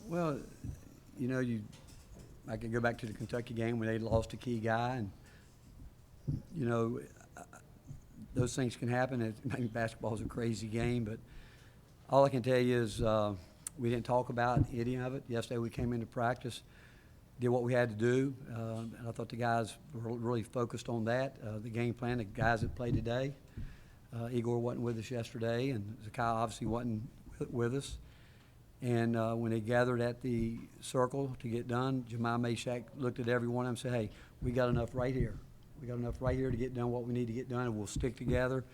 Well, you know, I could go back to the Kentucky game when they lost a key guy, and you know, those things can happen. I mean, basketball is a crazy game, but all I can tell you is we didn't talk about any of it. Yesterday we came into practice, did what we had to do, and I thought the guys were really focused on that. The game plan, the guys that played today, Igor wasn't with us yesterday, and Zakai obviously wasn't with us. And when they gathered at the circle to get done, Jemai Meshach looked at every one of them and said, hey, we got enough right here. We got enough right here to get done what we need to get done, and we'll stick together,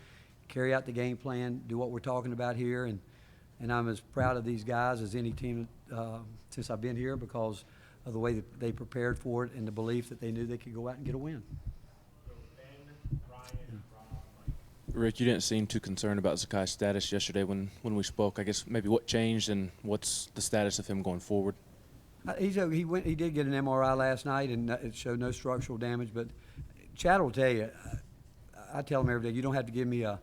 carry out the game plan, do what we're talking about here. And I'm as proud of these guys as any team since I've been here because of the way that they prepared for it and the belief that they knew they could go out and get a win. Rick, you didn't seem too concerned about Zakai's status yesterday when we spoke. I guess maybe what changed and what's the status of him going forward? He did get an MRI last night, and it showed no structural damage. But Chad will tell you, I tell him every day, you don't have to give me a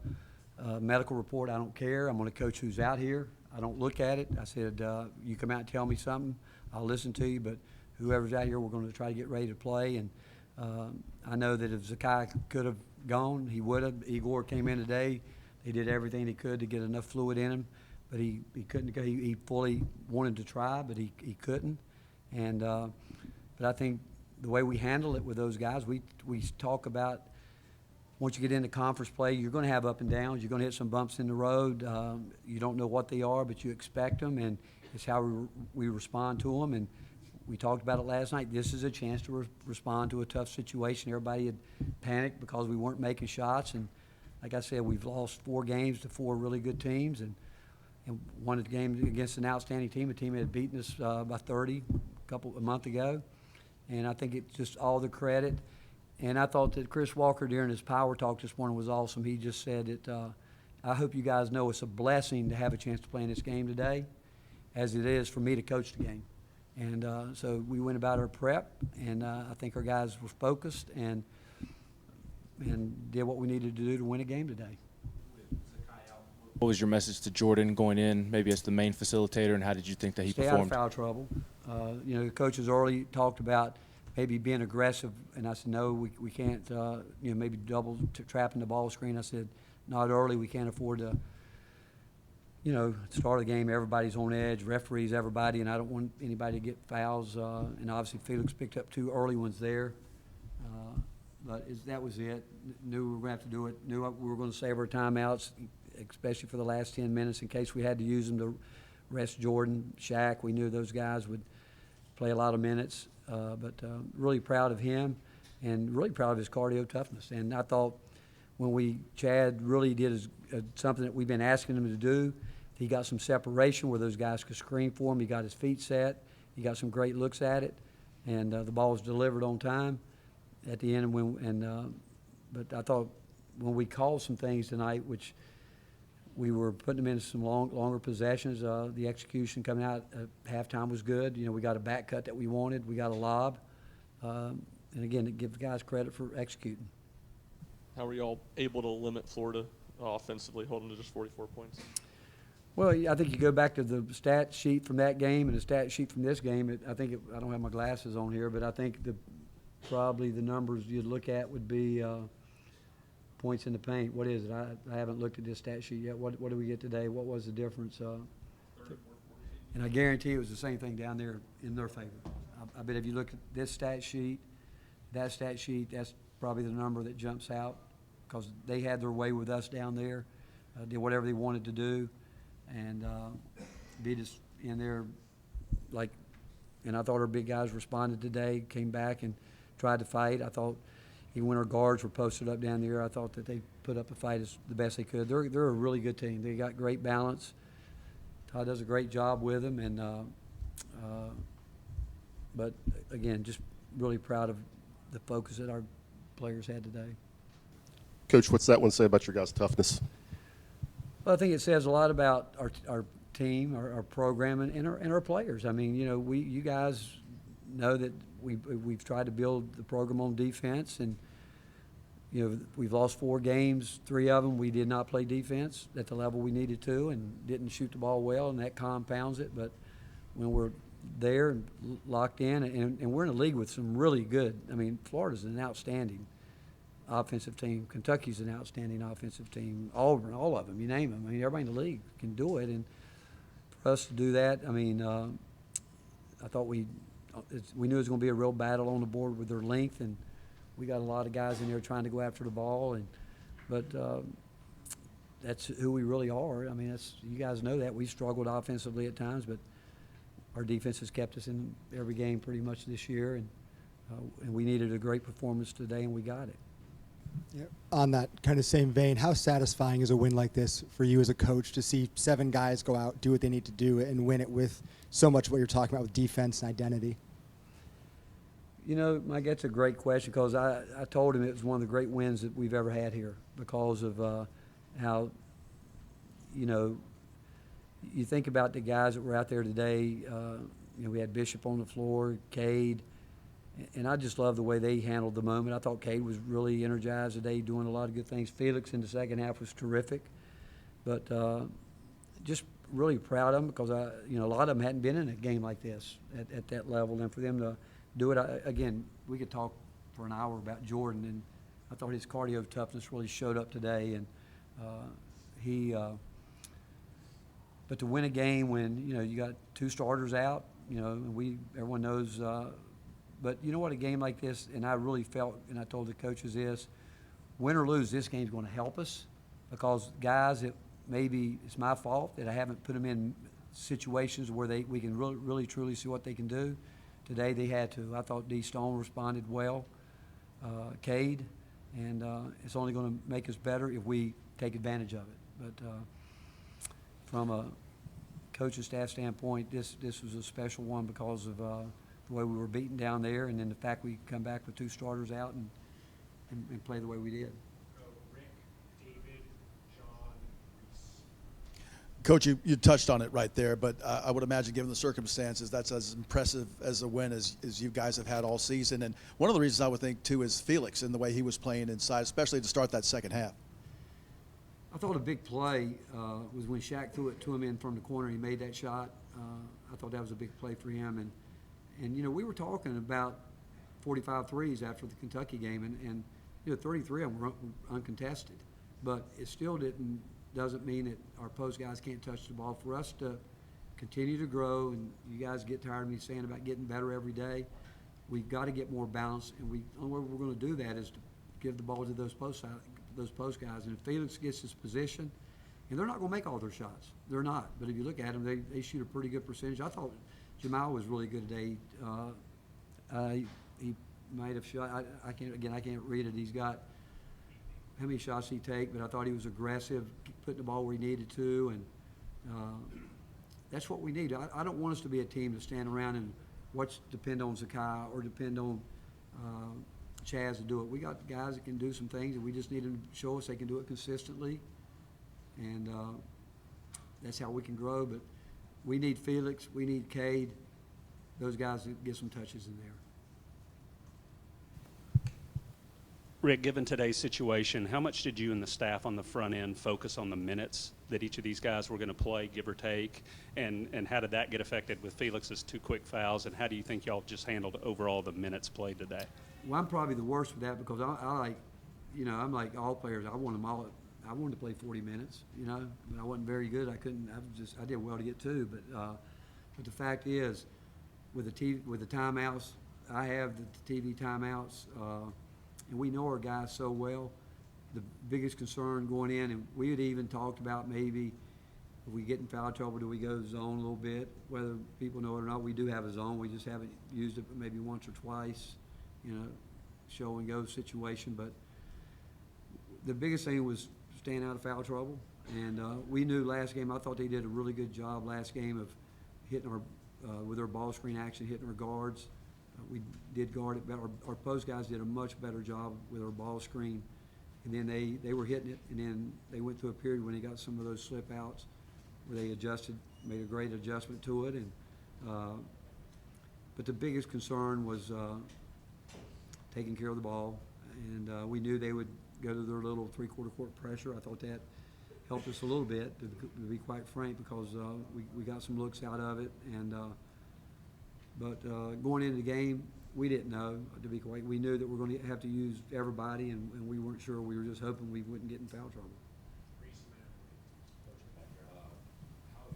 medical report. I don't care. I'm going to coach who's out here. I don't look at it. I said, you come out and tell me something, I'll listen to you. But whoever's out here, we're going to try to get ready to play. And I know that if Zakai could have gone, he would have. Igor came in today. He did everything he could to get enough fluid in him, but he couldn't go. He fully wanted to try, but he couldn't. And but I think the way we handle it with those guys, we talk about once you get into conference play, you're going to have up and downs. You're going to hit some bumps in the road. You don't know what they are, but you expect them, and it's how we respond to them. And we talked about it last night. This is a chance to respond to a tough situation. Everybody had panicked because we weren't making shots. And like I said, we've lost 4 games to 4 really good teams and won a game against an outstanding team, a team that had beaten us by 30 a month ago. And I think it's just all the credit. And I thought that Chris Walker during his power talk this morning was awesome. He just said that I hope you guys know it's a blessing to have a chance to play in this game today, as it is for me to coach the game. And so we went about our prep, and I think our guys were focused and did what we needed to do to win a game today. What was your message to Jordan going in, maybe as the main facilitator, and how did you think that he Stay performed? Stay out of foul trouble. You know, the coaches early talked about maybe being aggressive, and I said, no, we can't, you know, maybe trapping the ball screen. I said, not early. We can't afford to, you know, start of the game, everybody's on edge, referees, everybody, and I don't want anybody to get fouls. And obviously Felix picked up 2 early ones there. But that was it. Knew we were going to have to do it. Knew we were going to save our timeouts, especially for the last 10 minutes in case we had to use them to rest Jordan, Shaq. We knew those guys would play a lot of minutes. But really proud of him and really proud of his cardio toughness. And I thought Chad really did something that we've been asking him to do. He got some separation where those guys could screen for him. He got his feet set. He got some great looks at it. And the ball was delivered on time at the end. But I thought when we called some things tonight, which we were putting them into some longer possessions, the execution coming out at halftime was good. You know, we got a back cut that we wanted. We got a lob. And, again, it gives guys credit for executing. How were you all able to limit Florida offensively, holding to just 44 points? Well, I think you go back to the stat sheet from that game and the stat sheet from this game. I don't have my glasses on here, but I think probably the numbers you'd look at would be points in the paint. What is it? I haven't looked at this stat sheet yet. What did we get today? What was the difference? And I guarantee it was the same thing down there in their favor. I bet if you look at this stat sheet, that's probably the number that jumps out because they had their way with us down there, did whatever they wanted to do, and beat us in there. And I thought our big guys responded today, came back and tried to fight. I thought even when our guards were posted up down there, I thought that they put up a fight as the best they could. They're a really good team. They got great balance. Todd does a great job with them, and but again, just really proud of the focus that our players had today. Coach, what's that one say about your guys' toughness? Well, I think it says a lot about our team, our program, and our players. I mean, you know, you guys know that we've tried to build the program on defense, and you know, we've lost 4 games. 3 of them we did not play defense at the level we needed to, and didn't shoot the ball well, and that compounds it. But when we're there and locked in, and we're in a league with some really good. I mean, Florida's an outstanding offensive team. Kentucky's an outstanding offensive team. Auburn, all of them, you name them. I mean, everybody in the league can do it, and for us to do that, I mean, I thought we knew it was going to be a real battle on the board with their length, and we got a lot of guys in there trying to go after the ball, but that's who we really are. I mean, you guys know that. We struggled offensively at times, but our defense has kept us in every game pretty much this year, and we needed a great performance today, and we got it. Yeah. On that kind of same vein, how satisfying is a win like this for you as a coach to see 7 guys go out, do what they need to do, and win it with so much of what you're talking about with defense and identity? You know, Mike, that's a great question because I told him it was one of the great wins that we've ever had here because of how, you know, you think about the guys that were out there today. You know, we had Bishop on the floor, Cade, and I just love the way they handled the moment. I thought Cade was really energized today, doing a lot of good things. Felix in the second half was terrific, but just really proud of them because you know, a lot of them hadn't been in a game like this at that level, and for them to do it again, we could talk for an hour about Jordan, and I thought his cardio toughness really showed up today, and but to win a game when, you know, you got 2 starters out, you know, and everyone knows. But you know what, a game like this, and I really felt, and I told the coaches this, win or lose, this game's going to help us because guys that maybe it's my fault that I haven't put them in situations where we can really truly see what they can do. Today they had to. I thought D. Stone responded well, Cade, and it's only going to make us better if we take advantage of it. But from a coaching staff standpoint, this was a special one because of the way we were beaten down there, and then the fact we come back with 2 starters out and play the way we did. Rick, David, John, Reese. Coach, you touched on it right there, but I would imagine given the circumstances, that's as impressive as a win as you guys have had all season. And one of the reasons I would think, too, is Felix and the way he was playing inside, especially to start that second half. I thought a big play was when Shaq threw it to him in from the corner. He made that shot. I thought that was a big play for him. And you know, we were talking about 45 threes after the Kentucky game, and you know, 33 of them were uncontested. But it still doesn't mean that our post guys can't touch the ball. For us to continue to grow, and you guys get tired of me saying about getting better every day, we've got to get more balance, and the only way we're going to do that is to give the ball to those post guys. And if Felix gets his position, and they're not going to make all their shots. They're not. But if you look at them, they shoot a pretty good percentage. I thought Jamal was really good today. He might have shot. I can't read it. He's got how many shots he take, but I thought he was aggressive, putting the ball where he needed to, and that's what we need. I don't want us to be a team to stand around and depend on Zakai or depend on Chaz to do it. We got guys that can do some things, and we just need them to show us they can do it consistently, and that's how we can grow. But we need Felix, we need Cade, those guys that get some touches in there. Rick, given today's situation, how much did you and the staff on the front end focus on the minutes that each of these guys were going to play, give or take, and how did that get affected with Felix's 2 quick fouls, and how do you think y'all just handled overall the minutes played today? Well, I'm probably the worst with that because I like, you know, I'm like all players. I want them all. I wanted to play 40 minutes, you know, but I wasn't very good. I did well to get 2, but the fact is, with the timeouts, I have the TV timeouts. And we know our guys so well. The biggest concern going in, and we had even talked about maybe if we get in foul trouble, do we go zone a little bit? Whether people know it or not, we do have a zone. We just haven't used it maybe once or twice, you know, show and go situation. But the biggest thing was staying out of foul trouble. And we knew last game, I thought they did a really good job last game of hitting with our ball screen action, hitting our guards. We did guard it better. Our post guys did a much better job with our ball screen. And then they were hitting it, and then they went through a period when they got some of those slip outs where they made a great adjustment to it. And but the biggest concern was taking care of the ball. And we knew they would go to their little three-quarter court pressure. I thought that helped us a little bit, to be quite frank, because we got some looks out of it. And But going into the game, we didn't know, to be quite. We knew that we're going to have to use everybody, and we weren't sure. We were just hoping we wouldn't get in foul trouble.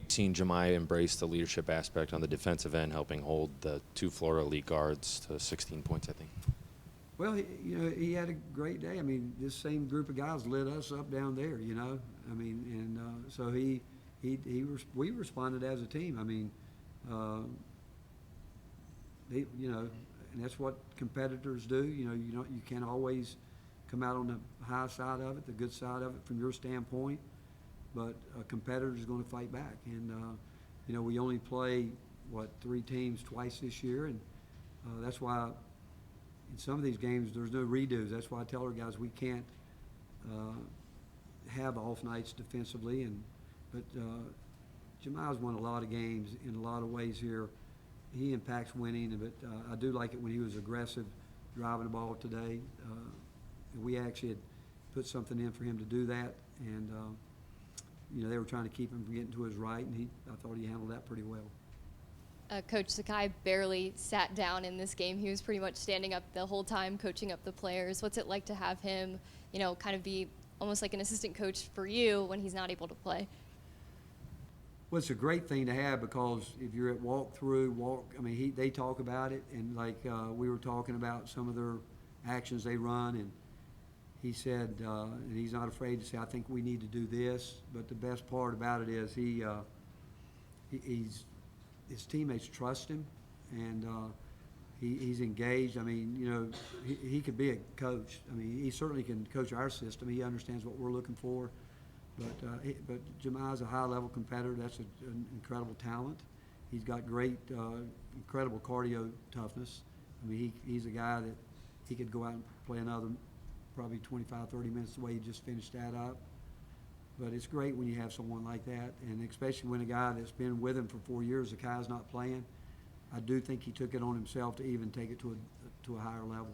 Seen Jemiah embrace the leadership aspect on the defensive end, helping hold the 2 Florida elite guards to 16 points, I think. Well, he had a great day. I mean, this same group of guys lit us up down there, you know. I mean, and so we responded as a team. I mean, and that's what competitors do. You can't always come out on the high side of it, the good side of it from your standpoint. But a competitor is going to fight back, and we only play 3 teams twice this year, and that's why in some of these games there's no redos. That's why I tell our guys we can't have off nights defensively, but Jemiah's won a lot of games in a lot of ways here. He impacts winning, but I do like it when he was aggressive driving the ball today. And we actually had put something in for him to do that, and they were trying to keep him from getting to his right, and I thought he handled that pretty well. Coach Sakai barely sat down in this game. He was pretty much standing up the whole time, coaching up the players. What's it like to have him, kind of be almost like an assistant coach for you when he's not able to play? Well, it's a great thing to have, because if you're at they talk about it, and like we were talking about some of their actions they run, and he said, and he's not afraid to say, I think we need to do this. But the best part about it is his teammates trust him, and he's engaged. I mean, he could be a coach. I mean, he certainly can coach our system. He understands what we're looking for. But Jemiah's a high-level competitor. That's an incredible talent. He's got great, incredible cardio toughness. I mean, he's a guy that he could go out and play another probably 25, 30 minutes the way he just finished that up. But it's great when you have someone like that, and especially when a guy that's been with him for 4 years, Zakai's not playing. I do think he took it on himself to even take it to a higher level.